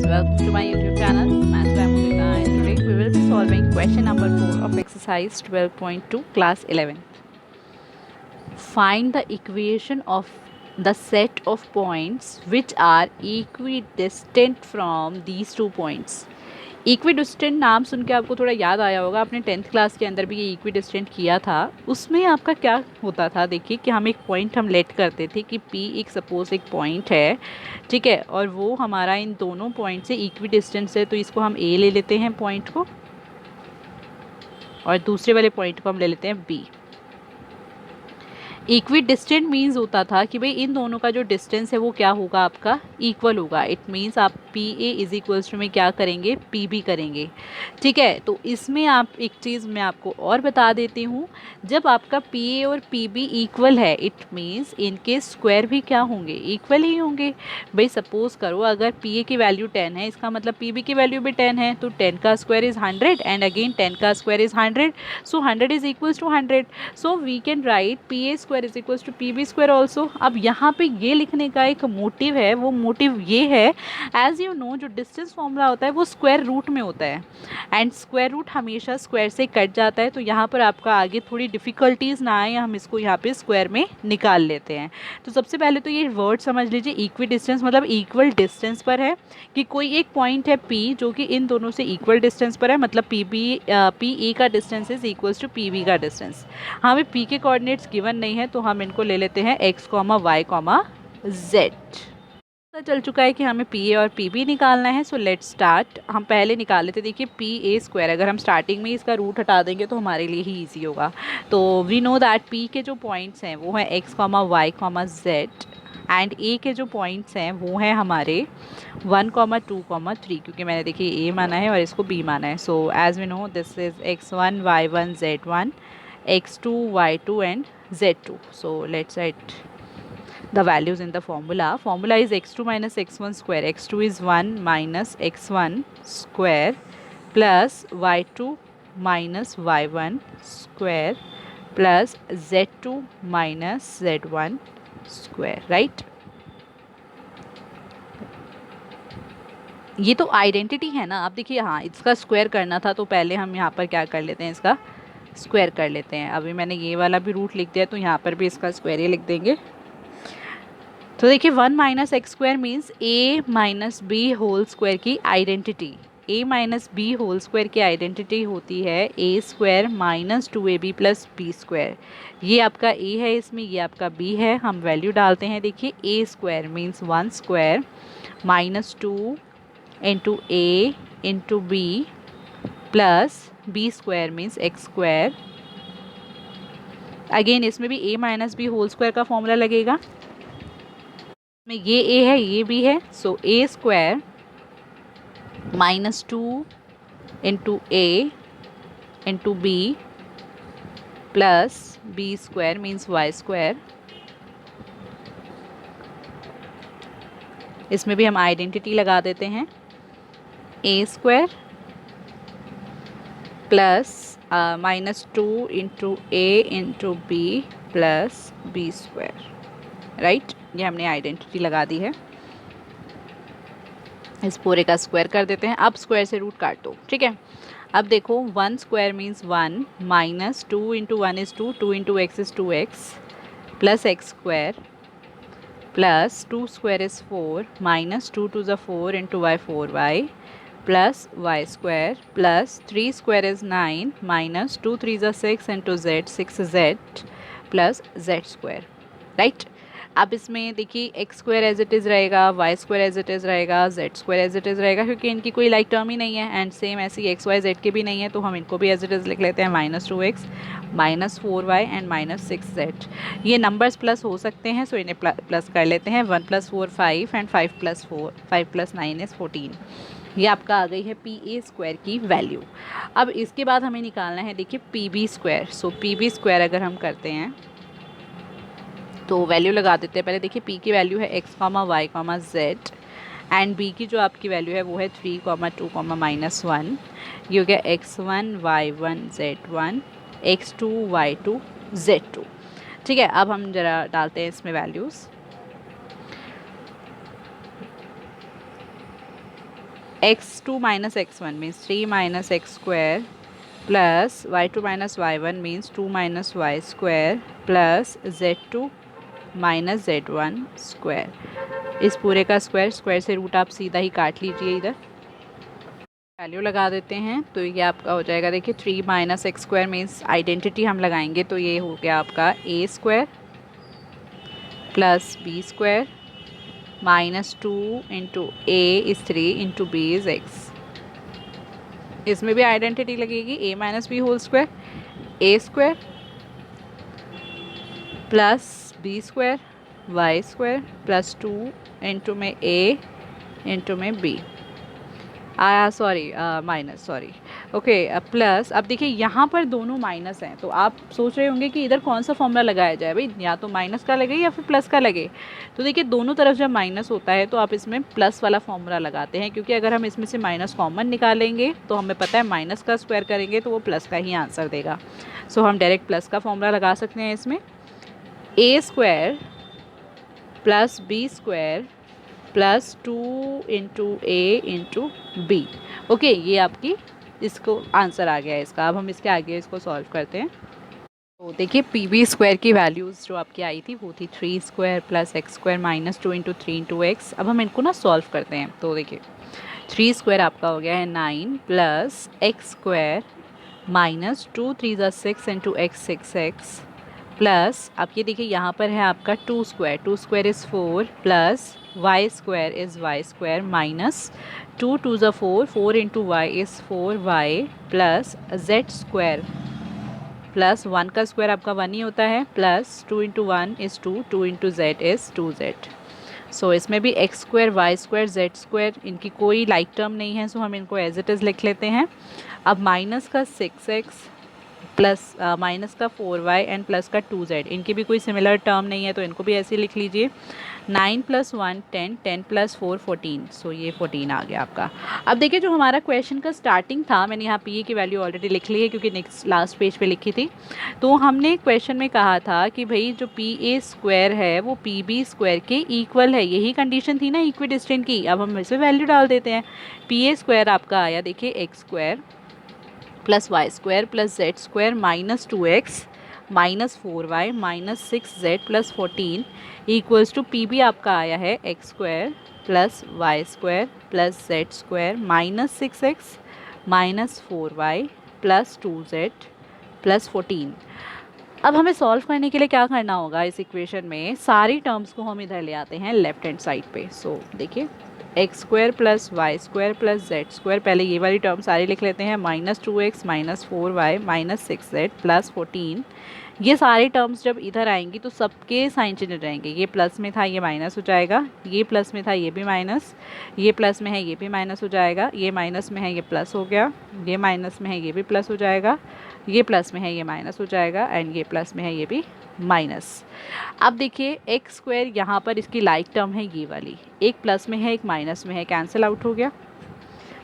welcome to my YouTube channel Maths by Mudita, and today we will be solving question number 4 of exercise 12.2 class 11. Find the equation of the set of points which are equidistant from these two points. Equidistant नाम सुन के आपको थोड़ा याद आया होगा, आपने 10th class के अंदर भी ये इक्विडिस्टेंट किया था। उसमें आपका क्या होता था, देखिए कि हम एक पॉइंट हम लेट करते थे कि P एक सपोज एक पॉइंट है, ठीक है, और वो हमारा इन दोनों पॉइंट से इक्विडिस्टेंट है, तो इसको हम A ले लेते हैं पॉइंट को, और दूसरे वाले पॉइंट को हम ले लेते हैं B। इक्विडिस्टेंट मीन्स होता था कि भाई इन दोनों का जो डिस्टेंस है वो क्या होगा, आपका इक्वल होगा। इट मीन्स आप P A is equals to में क्या करेंगे, पी बी करेंगे, ठीक है। तो इसमें आप एक चीज़ मैं आपको और बता देती हूँ, जब आपका पी ए और पी बी इक्वल है, इट मीन्स इनके स्क्वायर भी क्या होंगे, इक्वल ही होंगे। भाई सपोज करो अगर पी ए की वैल्यू 10 है, इसका मतलब पी बी की वैल्यू भी 10 है, तो 10 का स्क्वायर इज 100 एंड अगेन 10 का square is 100, so 100 is equals to 100, so we can write P A square is equals to P B square also. अब यहाँ पे ये लिखने का एक मोटिव है, वो मोटिव ये है, एज यू नो जो डिस्टेंस फॉर्मूला होता है वो स्क्वायर रूट में होता है, एंड स्क्वायर रूट हमेशा स्क्वायर से कट जाता है, तो यहाँ पर आपका आगे थोड़ी डिफिकल्टीज ना आए, हम इसको यहाँ पे स्क्वायर में निकाल लेते हैं। तो सबसे पहले तो ये वर्ड समझ लीजिए, इक्वी डिस्टेंस मतलब इक्वल डिस्टेंस पर है, कि कोई एक पॉइंट है P जो कि इन दोनों से इक्वल डिस्टेंस पर है, मतलब पी ए का distance is equals to P B का डिस्टेंस। हमें P के कोऑर्डिनेट्स गिवन नहीं है, तो हम इनको ले लेते हैं x, y, z। पता चल चुका है कि हमें पी ए और पी बी निकालना है, सो लेट्स स्टार्ट। हम पहले निकाल लेते, देखिए पी ए स्क्वायर, अगर हम स्टार्टिंग में इसका रूट हटा देंगे तो हमारे लिए ही इजी होगा। तो वी नो दैट पी के जो पॉइंट्स हैं वो हैं x, y, z, एंड ए के जो पॉइंट्स हैं वो हैं हमारे 1, 2, 3, क्योंकि मैंने देखिए ए माना है और इसको बी माना है। So as we know this is x1, y1, z1, x2, y2 and z2। So let's write the values in the formula. Formula is x2 minus x1 square. x2 is 1 minus x1 square plus y2 minus y1 square plus z2 minus z1 square, right? ये तो identity है ना। आप देखिए, हाँ इसका square करना था, तो पहले हम यहाँ पर क्या कर लेते हैं, इसका स्क्वायर कर लेते हैं। अभी मैंने ये वाला भी रूट लिख दिया, तो यहाँ पर भी इसका स्क्वायर ही लिख देंगे। तो देखिए 1 minus x square means a minus b whole square की identity. A minus b whole square की आइडेंटिटी होती है a square minus 2ab plus B square. ये आपका ए है, इसमें ये आपका बी है, हम वैल्यू डालते हैं। देखिए a square means 1 square minus 2 into a into b plus B square means x square. Again इसमें भी a minus b whole square का फॉर्मूला लगेगा, में ये ए है ये बी है, so a square minus 2 into a into b plus B square means y square. इसमें भी हम आइडेंटिटी लगा देते हैं, a square plus minus 2 into a into b plus B square, right. ये हमने आइडेंटिटी लगा दी है। इस पूरे का स्क्वायर कर देते हैं। अब स्क्वायर से रूट काट दो, ठीक है। अब देखो 1 square means 1 minus 2 into 1 is 2, 2 into x is 2x plus x square plus 2 square is 4 minus 2 twos 4 into y 4y plus Y square plus 3 square is 9 minus 2 3 ज़ 6 into z 6z plus z square, right. अब इसमें देखिए x square as it is रहेगा, y square as it is रहेगा, Z square as it is रहेगा, क्योंकि इनकी कोई लाइक टर्म ही नहीं है, एंड सेम ऐसी एक्स वाई जेड के भी नहीं है, तो हम इनको भी एज इट इज़ लिख लेते हैं minus 2x minus 4y and minus 6z। ये नंबर्स प्लस हो सकते हैं, सो इन्हें प्लस कर लेते हैं। 1 + 4 5 एंड 5 + 4 5 + 9 इज़ 14। ये आपका आ गई है पी ए स्क्वायर की वैल्यू। अब इसके बाद हमें निकालना है, देखिए पी बी स्क्वायर। सो पी बी स्क्वायर अगर हम करते हैं तो वैल्यू लगा देते हैं। पहले देखिए P की वैल्यू है x, y, z, and B की जो आपकी वैल्यू है वो है 3, 2, -1। ये हो गया x1, y1, z1, x2, y2, z2, ठीक है। अब हम जरा डालते हैं इसमें values. x2 minus x1 means 3 minus x square plus y2 minus y1 means 2 minus y square plus z2 minus z1 square. इस पूरे का स्क्वायर, स्क्वायर से रूट आप सीधा ही काट लीजिए, इधर वैल्यू लगा देते हैं तो ये आपका हो जाएगा, देखिए 3 minus x square means identity हम लगाएंगे तो ये हो गया आपका a square plus B square minus 2 into a is 3 into b is x. इसमें भी आइडेंटिटी लगेगी, a minus b whole square, a square plus B square Y square plus 2 into में ए इंटू में b, sorry minus, sorry okay, plus. अब देखिए यहाँ पर दोनों माइनस हैं तो आप सोच रहे होंगे कि इधर कौन सा फॉर्मूला लगाया जाए, भाई या तो माइनस का लगे या फिर प्लस का लगे। तो देखिए दोनों तरफ जब माइनस होता है तो आप इसमें प्लस वाला फॉर्मूला लगाते हैं, क्योंकि अगर हम इसमें से माइनस कॉमन निकालेंगे तो हमें पता है माइनस का स्क्वायर करेंगे तो वो प्लस का ही आंसर देगा। सो हम डायरेक्ट प्लस का फॉर्मूला लगा सकते हैं इसमें, a square plus B square plus 2 into a into b. Okay, ये आपकी इसको आंसर आ गया है इसका। अब हम इसके आगे इसको सॉल्व करते हैं। तो देखिए पी बी स्क्वायर की वैल्यूज़ जो आपकी आई थी वो थी 3 square plus x square minus 2 into 3 into x. अब हम इनको ना सॉल्व करते हैं तो देखिए 3 स्क्वायर आपका हो गया है 9 प्लस एक्स स्क्वायर माइनस 2 3 ज़ा 6 इंटू एक्स 6x प्लस, अब ये देखिए यहाँ पर है आपका 2 square is 4 plus Y square is Y square minus 2 2 ज़ा 4 into Y is 4y plus Z square plus 1 का स्क्वायर आपका 1 ही होता है plus 2 into 1 is 2, 2 into Z is 2z। So इसमें भी X square Y square Z square, इनकी कोई लाइक टर्म नहीं है, सो हम इनको एज इट इज़ लिख लेते हैं। अब माइनस का 6x प्लस माइनस का 4y एंड प्लस का 2z, इनकी भी कोई सिमिलर टर्म नहीं है तो इनको भी ऐसे लिख लीजिए। 9 प्लस 1 10, 10 प्लस 4 14, सो ये 14 आ गया आपका। अब देखिए जो हमारा क्वेश्चन का स्टार्टिंग था, मैंने यहाँ पी ए की वैल्यू ऑलरेडी लिख ली है क्योंकि नेक्स्ट लास्ट पेज पे लिखी थी। तो हमने क्वेश्चन में कहा था कि भाई जो पी ए स्क्वायर है वो पी बी स्क्वायर के इक्वल है, यही कंडीशन थी ना इक्विडिस्टेंट की। अब हम इसमें वैल्यू डाल देते हैं। पी ए स्क्वायर आपका आया देखिए x square plus Y square plus Z square minus 2x minus 4y minus 6z plus 14 equals to P B आपका आया है X square plus Y square plus Z square minus 6x minus 4y plus 2z plus 14। अब हमें solve करने के लिए क्या करना होगा, इस इक्वेशन में सारी टर्म्स को हम इधर ले आते हैं लेफ्ट हैंड साइड पे। सो देखिए x square plus Y square plus Z square, पहले ये वाली टर्म सारी लिख लेते हैं, minus 2x minus 4y minus 6z plus 14। ये सारी टर्म्स जब इधर आएंगी तो सबके साइन चेंज रहेंगे, ये प्लस में था ये माइनस हो जाएगा, ये प्लस में था ये भी माइनस, ये प्लस में है ये भी माइनस हो जाएगा, ये माइनस में है ये प्लस हो गया, ये माइनस में है ये भी प्लस हो जाएगा, ये प्लस में है ये माइनस हो जाएगा एंड ये प्लस में है ये भी माइनस। अब देखिए एक्स स्क्वायर यहाँ पर इसकी लाइक टर्म है ये वाली, एक प्लस में है एक माइनस में है, कैंसिल आउट हो गया।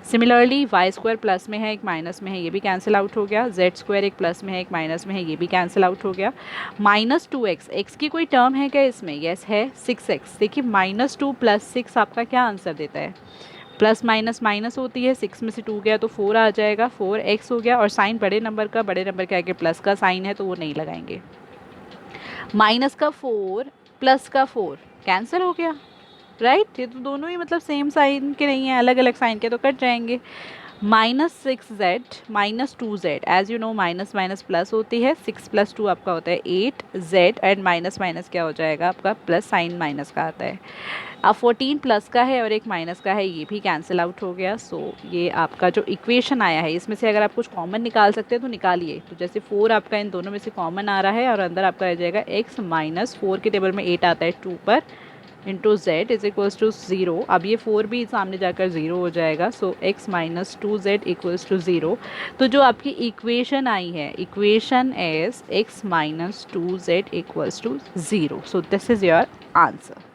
सिमिलरली वाई स्क्वायर प्लस में है एक माइनस में है, ये भी कैंसिल आउट हो गया। जेड स्क्वायर एक प्लस में है एक माइनस में है, ये भी कैंसिल आउट हो गया। माइनस 2x, एक्स की कोई टर्म है क्या इसमें, यस है 6x। देखिए माइनस 2 प्लस 6 आपका क्या आंसर देता है, प्लस माइनस माइनस होती है, 6 में से 2 गया तो 4 आ जाएगा, 4x हो गया। और साइन बड़े नंबर के आगे प्लस का साइन है तो वो नहीं लगाएंगे। माइनस का 4 प्लस का 4 कैंसिल हो गया, राइट। ये तो दोनों ही मतलब सेम साइन के नहीं है, अलग अलग साइन के तो कट जाएंगे। Minus 6z minus 2z, as you know minus minus plus होती है, 6 प्लस 2 आपका होता है 8z एंड माइनस माइनस क्या हो जाएगा आपका प्लस, साइन माइनस का आता है। अब 14 प्लस का है और एक माइनस का है, ये भी कैंसिल आउट हो गया। सो ये आपका जो इक्वेशन आया है इसमें से अगर आप कुछ कॉमन निकाल सकते हैं तो निकालिए। तो जैसे 4 आपका इन दोनों में से कॉमन आ रहा है और अंदर आपका आ जाएगा x माइनस 4 के टेबल में 8 आता है 2 पर into Z is equals to 0। अब ये 4 भी सामने जाकर 0 हो जाएगा। So x minus 2z equals to 0। तो जो आपकी इक्वेशन आई है, equation is x minus 2z equals to 0। So this is your answer.